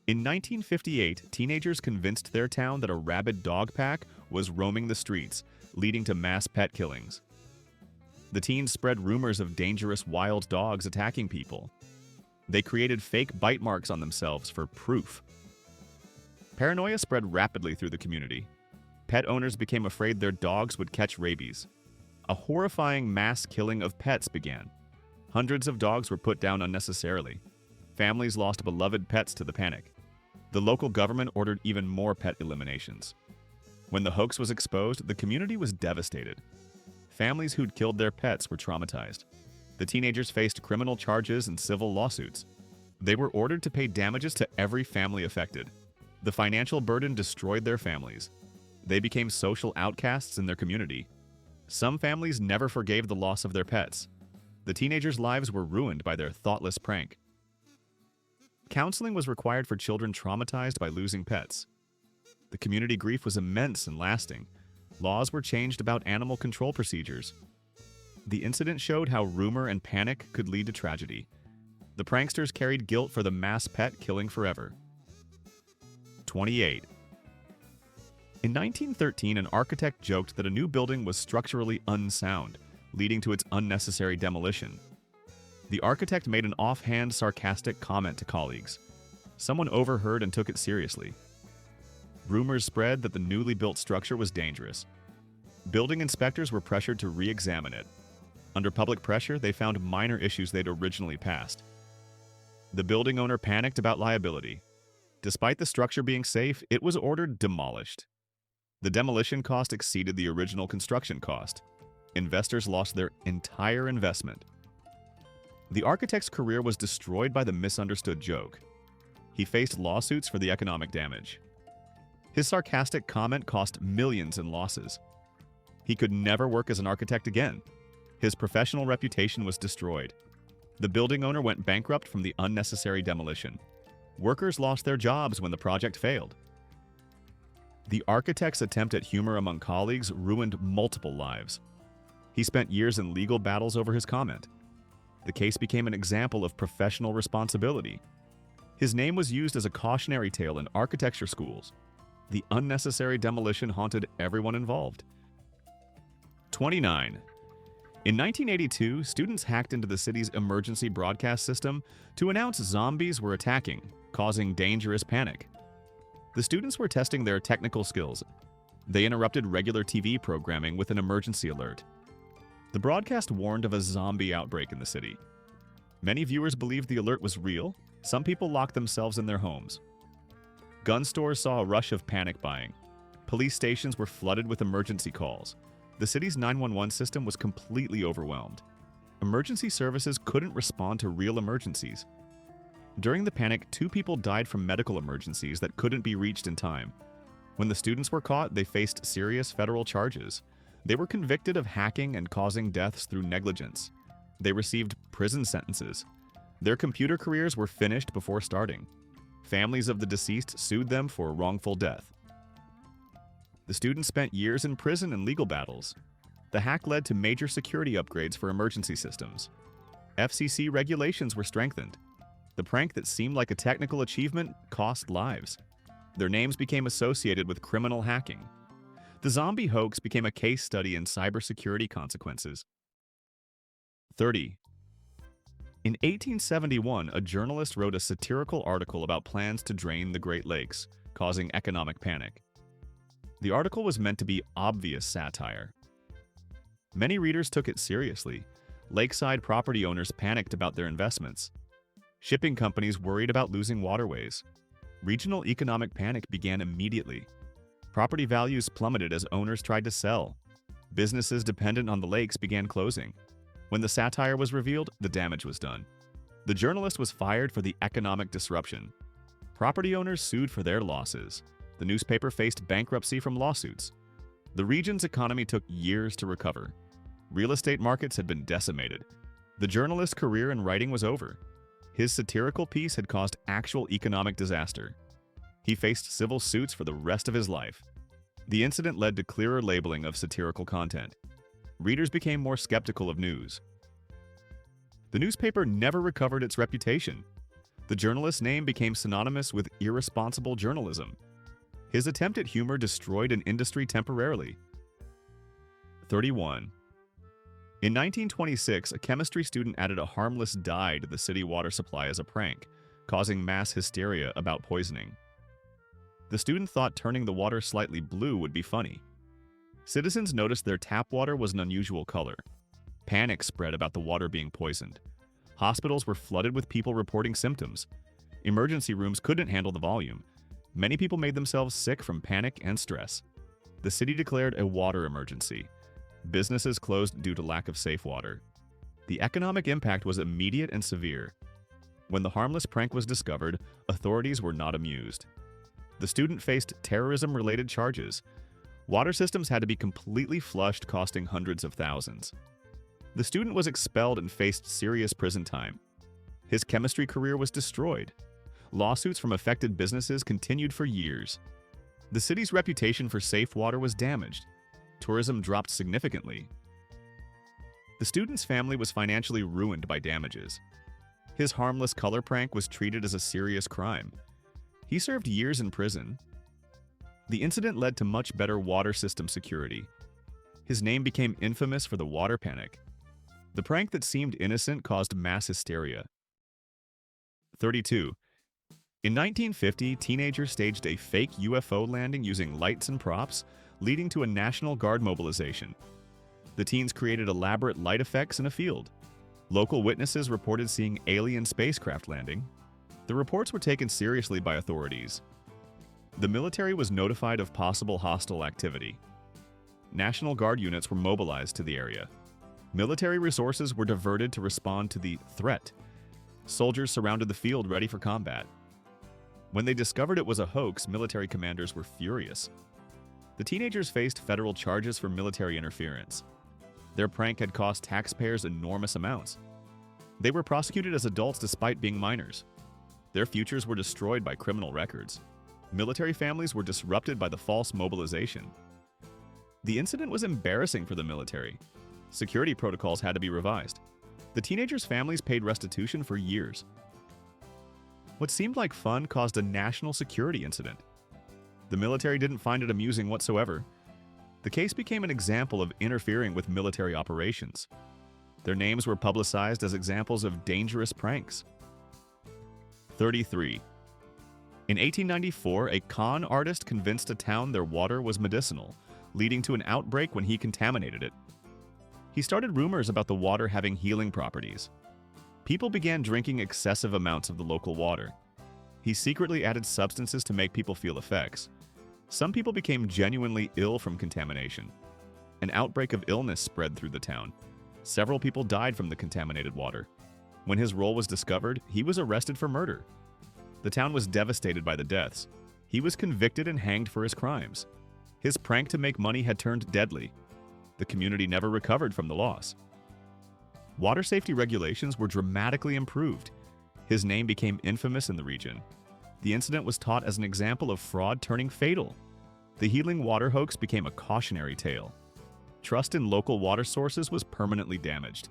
In 1958, teenagers convinced their town that a rabid dog pack was roaming the streets, leading to mass pet killings. The teens spread rumors of dangerous wild dogs attacking people. They created fake bite marks on themselves for proof. Paranoia spread rapidly through the community. Pet owners became afraid their dogs would catch rabies. A horrifying mass killing of pets began. Hundreds of dogs were put down unnecessarily. Families lost beloved pets to the panic. The local government ordered even more pet eliminations. When the hoax was exposed, the community was devastated. Families who'd killed their pets were traumatized. The teenagers faced criminal charges and civil lawsuits. They were ordered to pay damages to every family affected. The financial burden destroyed their families. They became social outcasts in their community. Some families never forgave the loss of their pets. The teenagers' lives were ruined by their thoughtless prank. Counseling was required for children traumatized by losing pets. The community grief was immense and lasting. Laws were changed about animal control procedures. The incident showed how rumor and panic could lead to tragedy. The pranksters carried guilt for the mass pet killing forever. 28. In 1913, an architect joked that a new building was structurally unsound, leading to its unnecessary demolition. The architect made an offhand, sarcastic comment to colleagues. Someone overheard and took it seriously. Rumors spread that the newly built structure was dangerous. Building inspectors were pressured to re-examine it. Under public pressure, they found minor issues they'd originally passed. The building owner panicked about liability. Despite the structure being safe, it was ordered demolished. The demolition cost exceeded the original construction cost. Investors lost their entire investment. The architect's career was destroyed by the misunderstood joke. He faced lawsuits for the economic damage. His sarcastic comment cost millions in losses. He could never work as an architect again. His professional reputation was destroyed. The building owner went bankrupt from the unnecessary demolition. Workers lost their jobs when the project failed. The architect's attempt at humor among colleagues ruined multiple lives. He spent years in legal battles over his comment. The case became an example of professional responsibility. His name was used as a cautionary tale in architecture schools. The unnecessary demolition haunted everyone involved. 29. In 1982, students hacked into the city's emergency broadcast system to announce zombies were attacking, causing dangerous panic. The students were testing their technical skills. They interrupted regular TV programming with an emergency alert. The broadcast warned of a zombie outbreak in the city. Many viewers believed the alert was real. Some people locked themselves in their homes. Gun stores saw a rush of panic buying. Police stations were flooded with emergency calls. The city's 911 system was completely overwhelmed. Emergency services couldn't respond to real emergencies. During the panic, 2 people died from medical emergencies that couldn't be reached in time. When the students were caught, they faced serious federal charges. They were convicted of hacking and causing deaths through negligence. They received prison sentences. Their computer careers were finished before starting. Families of the deceased sued them for wrongful death. The students spent years in prison and legal battles. The hack led to major security upgrades for emergency systems. FCC regulations were strengthened. The prank that seemed like a technical achievement cost lives. Their names became associated with criminal hacking. The zombie hoax became a case study in cybersecurity consequences. 30. In 1871, a journalist wrote a satirical article about plans to drain the Great Lakes, causing economic panic. The article was meant to be obvious satire. Many readers took it seriously. Lakeside property owners panicked about their investments. Shipping companies worried about losing waterways. Regional economic panic began immediately. Property values plummeted as owners tried to sell. Businesses dependent on the lakes began closing. When the satire was revealed, the damage was done. The journalist was fired for the economic disruption. Property owners sued for their losses. The newspaper faced bankruptcy from lawsuits. The region's economy took years to recover. Real estate markets had been decimated. The journalist's career in writing was over. His satirical piece had caused actual economic disaster. He faced civil suits for the rest of his life. The incident led to clearer labeling of satirical content. Readers became more skeptical of news. The newspaper never recovered its reputation. The journalist's name became synonymous with irresponsible journalism. His attempt at humor destroyed an industry temporarily. 31. In 1926, a chemistry student added a harmless dye to the city water supply as a prank, causing mass hysteria about poisoning. The student thought turning the water slightly blue would be funny. Citizens noticed their tap water was an unusual color. Panic spread about the water being poisoned. Hospitals were flooded with people reporting symptoms. Emergency rooms couldn't handle the volume. Many people made themselves sick from panic and stress. The city declared a water emergency. Businesses closed due to lack of safe water. The economic impact was immediate and severe. When the harmless prank was discovered, authorities were not amused. The student faced terrorism-related charges. Water systems had to be completely flushed, costing hundreds of thousands. The student was expelled and faced serious prison time. His chemistry career was destroyed. Lawsuits from affected businesses continued for years. The city's reputation for safe water was damaged. Tourism dropped significantly. The student's family was financially ruined by damages. His harmless color prank was treated as a serious crime. He served years in prison. The incident led to much better water system security. His name became infamous for the water panic. The prank that seemed innocent caused mass hysteria. 32. In 1950, teenagers staged a fake UFO landing using lights and props, leading to a National Guard mobilization. The teens created elaborate light effects in a field. Local witnesses reported seeing alien spacecraft landing. The reports were taken seriously by authorities. The military was notified of possible hostile activity. National Guard units were mobilized to the area. Military resources were diverted to respond to the threat. Soldiers surrounded the field ready for combat. When they discovered it was a hoax, military commanders were furious. The teenagers faced federal charges for military interference. Their prank had cost taxpayers enormous amounts. They were prosecuted as adults despite being minors. Their futures were destroyed by criminal records. Military families were disrupted by the false mobilization. The incident was embarrassing for the military. Security protocols had to be revised. The teenagers' families paid restitution for years. What seemed like fun caused a national security incident. The military didn't find it amusing whatsoever. The case became an example of interfering with military operations. Their names were publicized as examples of dangerous pranks. 33. In 1894, a con artist convinced a town their water was medicinal, leading to an outbreak when he contaminated it. He started rumors about the water having healing properties. People began drinking excessive amounts of the local water. He secretly added substances to make people feel effects. Some people became genuinely ill from contamination. An outbreak of illness spread through the town. Several people died from the contaminated water. When his role was discovered, he was arrested for murder. The town was devastated by the deaths. He was convicted and hanged for his crimes. His prank to make money had turned deadly. The community never recovered from the loss. Water safety regulations were dramatically improved. His name became infamous in the region. The incident was taught as an example of fraud turning fatal. The healing water hoax became a cautionary tale. Trust in local water sources was permanently damaged.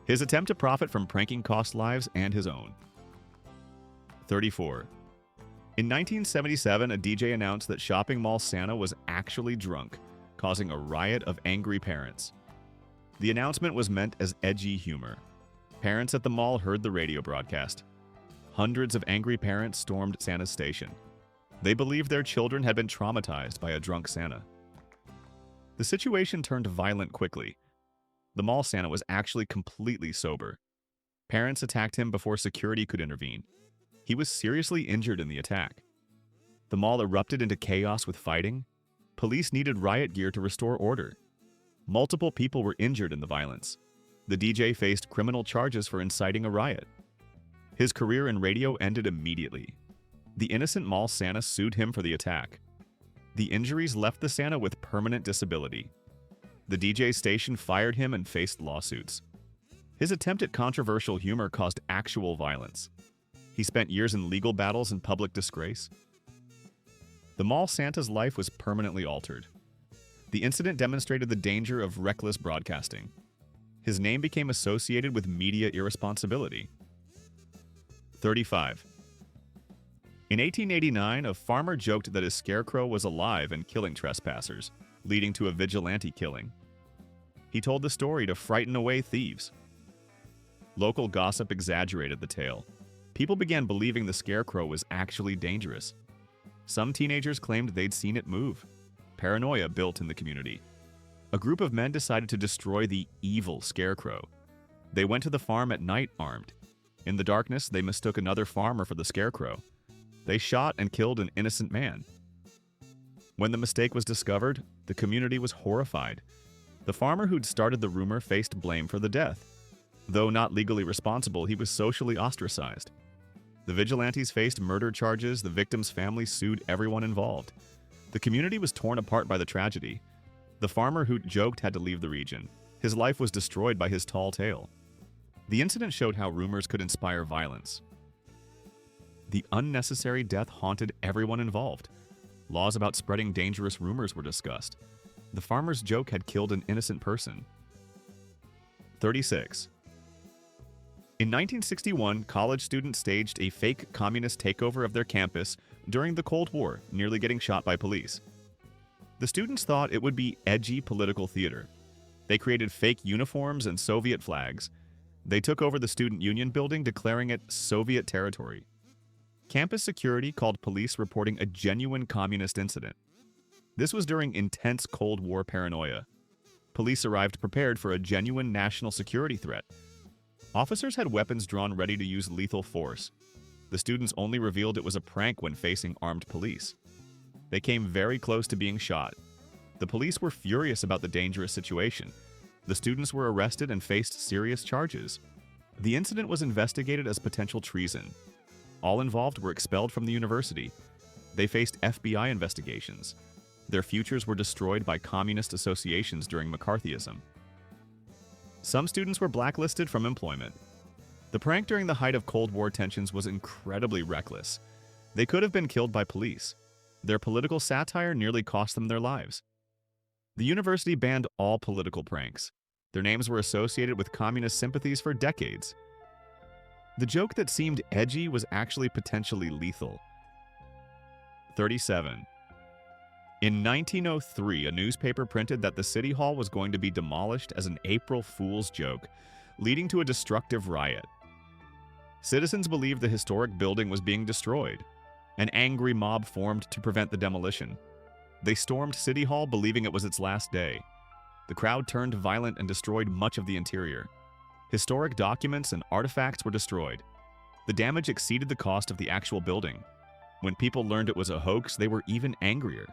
His attempt to profit from pranking cost lives and his own. 34. In 1977, a DJ announced that shopping mall Santa was actually drunk, causing a riot of angry parents. The announcement was meant as edgy humor. Parents at the mall heard the radio broadcast. Hundreds of angry parents stormed Santa's station. They believed their children had been traumatized by a drunk Santa. The situation turned violent quickly. The mall Santa was actually completely sober. Parents attacked him before security could intervene. He was seriously injured in the attack. The mall erupted into chaos with fighting. Police needed riot gear to restore order. Multiple people were injured in the violence. The DJ faced criminal charges for inciting a riot. His career in radio ended immediately. The innocent mall Santa sued him for the attack. The injuries left the Santa with permanent disability. The DJ station fired him and faced lawsuits. His attempt at controversial humor caused actual violence. He spent years in legal battles and public disgrace. The mall Santa's life was permanently altered. The incident demonstrated the danger of reckless broadcasting. His name became associated with media irresponsibility. 35. In 1889, a farmer joked that his scarecrow was alive and killing trespassers, leading to a vigilante killing. He told the story to frighten away thieves. Local gossip exaggerated the tale. People began believing the scarecrow was actually dangerous. Some teenagers claimed they'd seen it move. Paranoia built in the community. A group of men decided to destroy the evil scarecrow. They went to the farm at night armed. In the darkness, they mistook another farmer for the scarecrow. They shot and killed an innocent man. When the mistake was discovered, the community was horrified. The farmer who'd started the rumor faced blame for the death. Though not legally responsible, he was socially ostracized. The vigilantes faced murder charges. The victim's family sued everyone involved. The community was torn apart by the tragedy. The farmer who joked had to leave the region. His life was destroyed by his tall tale. The incident showed how rumors could inspire violence. The unnecessary death haunted everyone involved. Laws about spreading dangerous rumors were discussed. The farmer's joke had killed an innocent person. 36. In 1961, college students staged a fake communist takeover of their campus during the Cold War, nearly getting shot by police. The students thought it would be edgy political theater. They created fake uniforms and Soviet flags. They took over the student union building, declaring it Soviet territory. Campus security called police reporting a genuine communist incident. This was during intense Cold War paranoia. Police arrived prepared for a genuine national security threat. Officers had weapons drawn ready to use lethal force. The students only revealed it was a prank when facing armed police. They came very close to being shot. The police were furious about the dangerous situation. The students were arrested and faced serious charges. The incident was investigated as potential treason. All involved were expelled from the university. They faced FBI investigations. Their futures were destroyed by communist associations during McCarthyism. Some students were blacklisted from employment. The prank during the height of Cold War tensions was incredibly reckless. They could have been killed by police. Their political satire nearly cost them their lives. The university banned all political pranks. Their names were associated with communist sympathies for decades. The joke that seemed edgy was actually potentially lethal. 37. In 1903, a newspaper printed that the City Hall was going to be demolished as an April Fool's joke, leading to a destructive riot. Citizens believed the historic building was being destroyed. An angry mob formed to prevent the demolition. They stormed City Hall believing it was its last day. The crowd turned violent and destroyed much of the interior. Historic documents and artifacts were destroyed. The damage exceeded the cost of the actual building. When people learned it was a hoax, they were even angrier.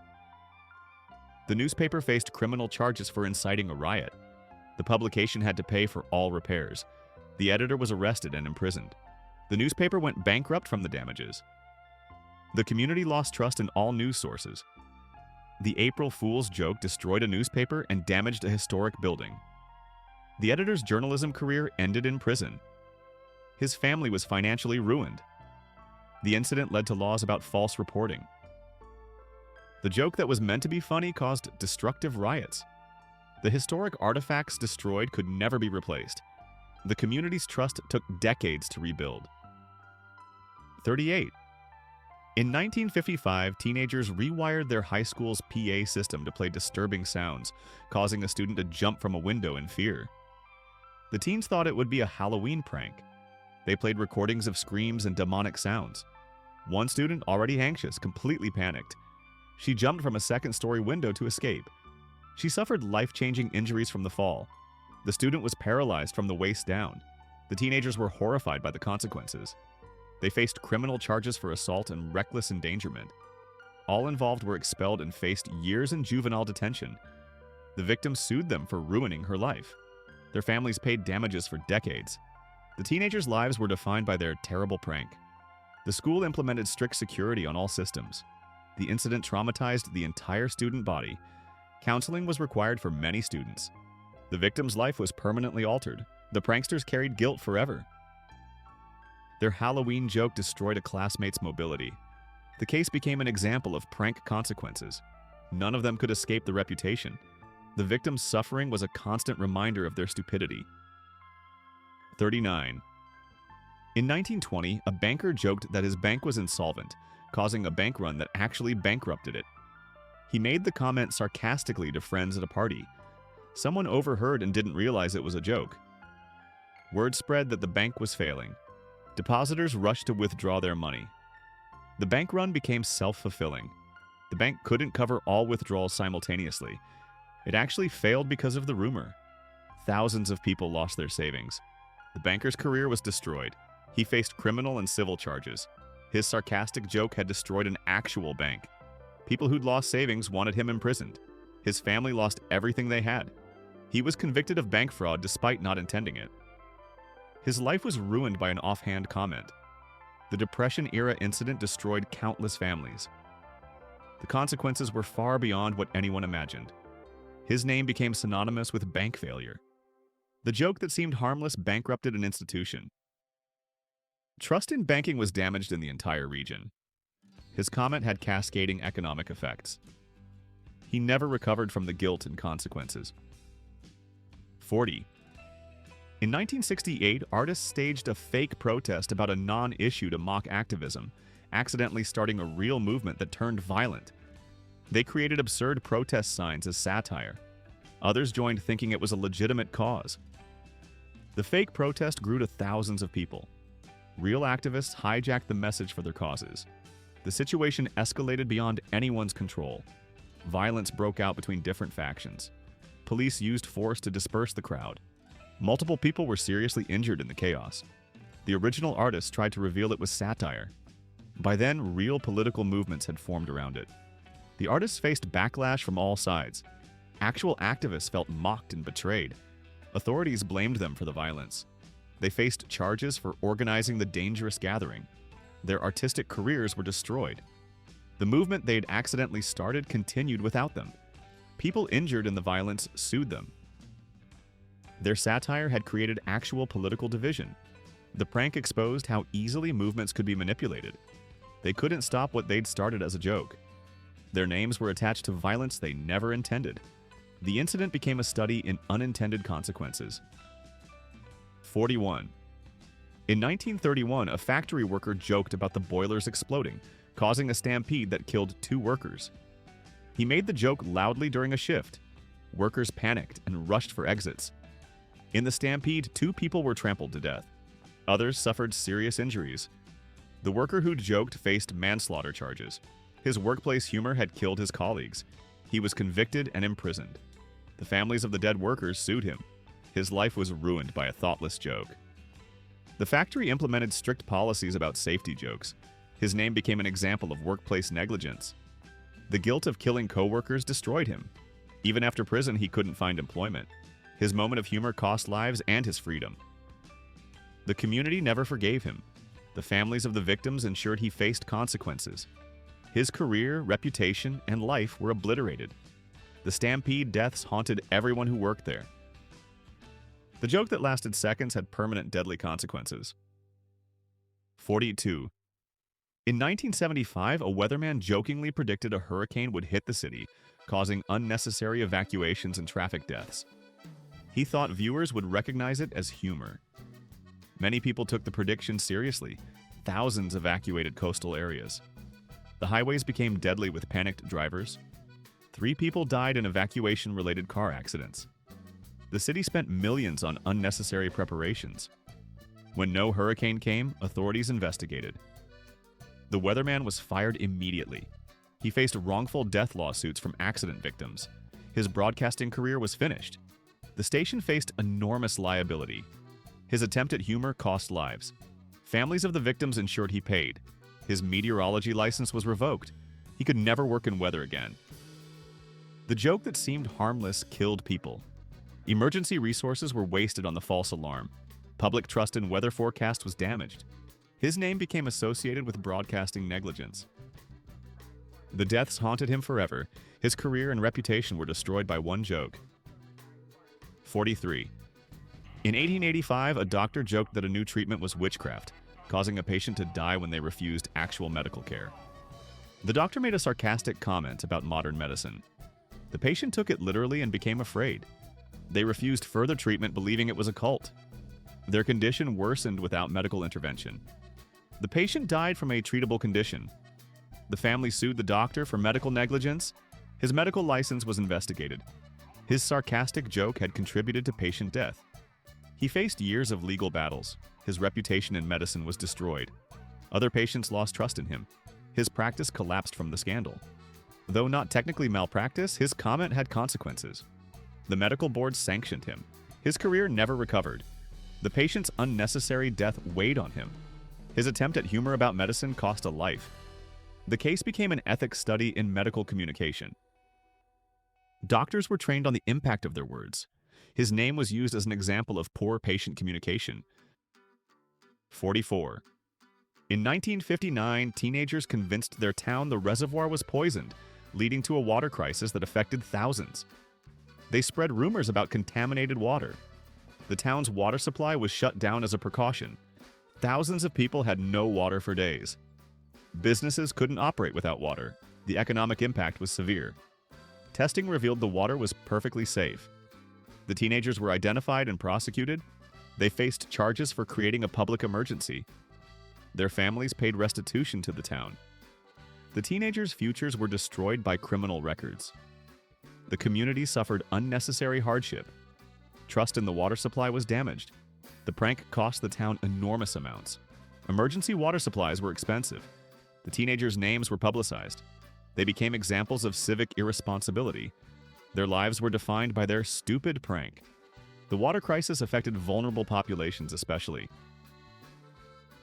The newspaper faced criminal charges for inciting a riot. The publication had to pay for all repairs. The editor was arrested and imprisoned. The newspaper went bankrupt from the damages. The community lost trust in all news sources. The April Fool's joke destroyed a newspaper and damaged a historic building. The editor's journalism career ended in prison. His family was financially ruined. The incident led to laws about false reporting. The joke that was meant to be funny caused destructive riots. The historic artifacts destroyed could never be replaced. The community's trust took decades to rebuild. 38. In 1955, teenagers rewired their high school's PA system to play disturbing sounds, causing a student to jump from a window in fear. The teens thought it would be a Halloween prank. They played recordings of screams and demonic sounds. One student, already anxious, completely panicked. She jumped from a second-story window to escape. She suffered life-changing injuries from the fall. The student was paralyzed from the waist down. The teenagers were horrified by the consequences. They faced criminal charges for assault and reckless endangerment. All involved were expelled and faced years in juvenile detention. The victim sued them for ruining her life. Their families paid damages for decades. The teenagers' lives were defined by their terrible prank. The school implemented strict security on all systems. The incident traumatized the entire student body. Counseling was required for many students. The victim's life was permanently altered. The pranksters carried guilt forever. Their Halloween joke destroyed a classmate's mobility. The case became an example of prank consequences. None of them could escape the reputation. The victim's suffering was a constant reminder of their stupidity. 39. In 1920, a banker joked that his bank was insolvent, causing a bank run that actually bankrupted it. He made the comment sarcastically to friends at a party. Someone overheard and didn't realize it was a joke. Word spread that the bank was failing. Depositors rushed to withdraw their money. The bank run became self-fulfilling. The bank couldn't cover all withdrawals simultaneously. It actually failed because of the rumor. Thousands of people lost their savings. The banker's career was destroyed. He faced criminal and civil charges. His sarcastic joke had destroyed an actual bank. People who'd lost savings wanted him imprisoned. His family lost everything they had. He was convicted of bank fraud despite not intending it. His life was ruined by an offhand comment. The Depression-era incident destroyed countless families. The consequences were far beyond what anyone imagined. His name became synonymous with bank failure. The joke that seemed harmless bankrupted an institution. Trust in banking was damaged in the entire region. His comment had cascading economic effects. He never recovered from the guilt and consequences. 40. In 1968, artists staged a fake protest about a non-issue to mock activism, accidentally starting a real movement that turned violent. They created absurd protest signs as satire. Others joined thinking it was a legitimate cause. The fake protest grew to thousands of people. Real activists hijacked the message for their causes. The situation escalated beyond anyone's control. Violence broke out between different factions. Police used force to disperse the crowd. Multiple people were seriously injured in the chaos. The original artists tried to reveal it was satire. By then, real political movements had formed around it. The artists faced backlash from all sides. Actual activists felt mocked and betrayed. Authorities blamed them for the violence. They faced charges for organizing the dangerous gathering. Their artistic careers were destroyed. The movement they'd accidentally started continued without them. People injured in the violence sued them. Their satire had created actual political division. The prank exposed how easily movements could be manipulated. They couldn't stop what they'd started as a joke. Their names were attached to violence they never intended. The incident became a study in unintended consequences. 41. In 1931, a factory worker joked about the boilers exploding, causing a stampede that killed 2 workers. He made the joke loudly during a shift. Workers panicked and rushed for exits. In the stampede, 2 people were trampled to death. Others suffered serious injuries. The worker who joked faced manslaughter charges. His workplace humor had killed his colleagues. He was convicted and imprisoned. The families of the dead workers sued him. His life was ruined by a thoughtless joke. The factory implemented strict policies about safety jokes. His name became an example of workplace negligence. The guilt of killing coworkers destroyed him. Even after prison, he couldn't find employment. His moment of humor cost lives and his freedom. The community never forgave him. The families of the victims ensured he faced consequences. His career, reputation, and life were obliterated. The stampede deaths haunted everyone who worked there. The joke that lasted seconds had permanent deadly consequences. 42. In 1975, a weatherman jokingly predicted a hurricane would hit the city, causing unnecessary evacuations and traffic deaths. He thought viewers would recognize it as humor. Many people took the prediction seriously. Thousands evacuated coastal areas. The highways became deadly with panicked drivers. 3 people died in evacuation-related car accidents. The city spent millions on unnecessary preparations. When no hurricane came, authorities investigated. The weatherman was fired immediately. He faced wrongful death lawsuits from accident victims. His broadcasting career was finished. The station faced enormous liability. His attempt at humor cost lives. Families of the victims ensured he paid. His meteorology license was revoked. He could never work in weather again. The joke that seemed harmless killed people. Emergency resources were wasted on the false alarm. Public trust in weather forecasts was damaged. His name became associated with broadcasting negligence. The deaths haunted him forever. His career and reputation were destroyed by one joke. 43. In 1885, a doctor joked that a new treatment was witchcraft, causing a patient to die when they refused actual medical care. The doctor made a sarcastic comment about modern medicine. The patient took it literally and became afraid. They refused further treatment, believing it was a cult. Their condition worsened without medical intervention. The patient died from a treatable condition. The family sued the doctor for medical negligence. His medical license was investigated. His sarcastic joke had contributed to patient death. He faced years of legal battles. His reputation in medicine was destroyed. Other patients lost trust in him. His practice collapsed from the scandal. Though not technically malpractice, his comment had consequences. The medical board sanctioned him. His career never recovered. The patient's unnecessary death weighed on him. His attempt at humor about medicine cost a life. The case became an ethics study in medical communication. Doctors were trained on the impact of their words. His name was used as an example of poor patient communication. 44. In 1959, teenagers convinced their town the reservoir was poisoned, leading to a water crisis that affected thousands. They spread rumors about contaminated water. The town's water supply was shut down as a precaution. Thousands of people had no water for days. Businesses couldn't operate without water. The economic impact was severe. Testing revealed the water was perfectly safe. The teenagers were identified and prosecuted. They faced charges for creating a public emergency. Their families paid restitution to the town. The teenagers' futures were destroyed by criminal records. The community suffered unnecessary hardship. Trust in the water supply was damaged. The prank cost the town enormous amounts. Emergency water supplies were expensive. The teenagers' names were publicized. They became examples of civic irresponsibility. Their lives were defined by their stupid prank. The water crisis affected vulnerable populations especially.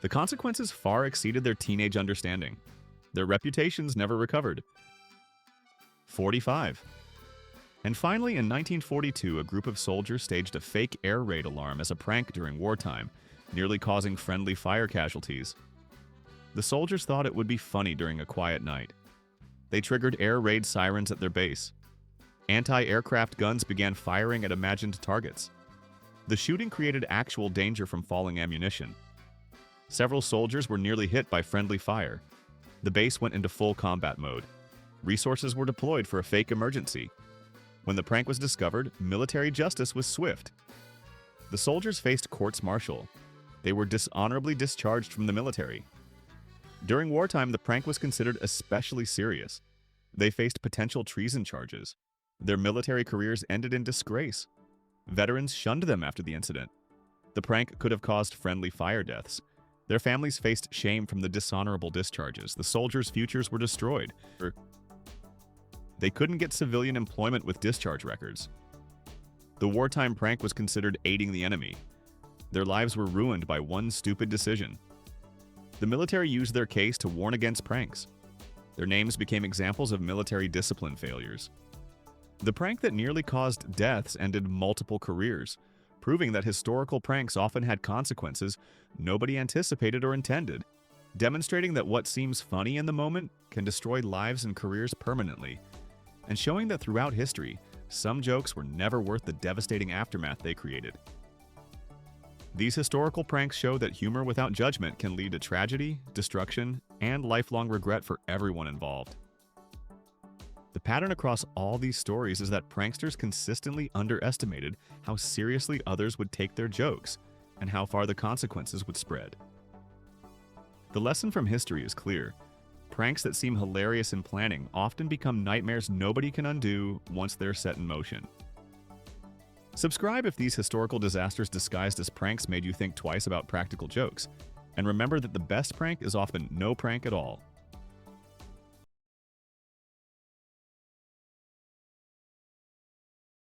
The consequences far exceeded their teenage understanding. Their reputations never recovered. 45. And finally, in 1942, a group of soldiers staged a fake air raid alarm as a prank during wartime, nearly causing friendly fire casualties. The soldiers thought it would be funny during a quiet night. They triggered air raid sirens at their base. Anti-aircraft guns began firing at imagined targets. The shooting created actual danger from falling ammunition. Several soldiers were nearly hit by friendly fire. The base went into full combat mode. Resources were deployed for a fake emergency. When the prank was discovered, military justice was swift. The soldiers faced courts-martial. They were dishonorably discharged from the military. During wartime, the prank was considered especially serious. They faced potential treason charges. Their military careers ended in disgrace. Veterans shunned them after the incident. The prank could have caused friendly fire deaths. Their families faced shame from the dishonorable discharges. The soldiers' futures were destroyed. They couldn't get civilian employment with discharge records. The wartime prank was considered aiding the enemy. Their lives were ruined by one stupid decision. The military used their case to warn against pranks. Their names became examples of military discipline failures. The prank that nearly caused deaths ended multiple careers, proving that historical pranks often had consequences nobody anticipated or intended, demonstrating that what seems funny in the moment can destroy lives and careers permanently, and showing that throughout history, some jokes were never worth the devastating aftermath they created. These historical pranks show that humor without judgment can lead to tragedy, destruction, and lifelong regret for everyone involved. The pattern across all these stories is that pranksters consistently underestimated how seriously others would take their jokes and how far the consequences would spread. The lesson from history is clear. Pranks that seem hilarious in planning often become nightmares nobody can undo once they're set in motion. Subscribe if these historical disasters disguised as pranks made you think twice about practical jokes. And remember that the best prank is often no prank at all.